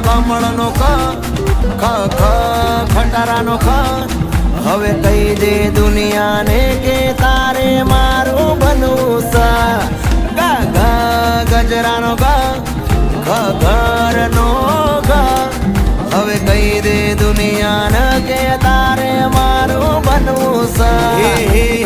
કમળનો ખટારાનો હવે કહી દે દુનિયાને કે તારે મારું બનવું છે. ગજરાનો ઘરનો હવે કહી દે દુનિયાને કે તારે મારું બનવું છે.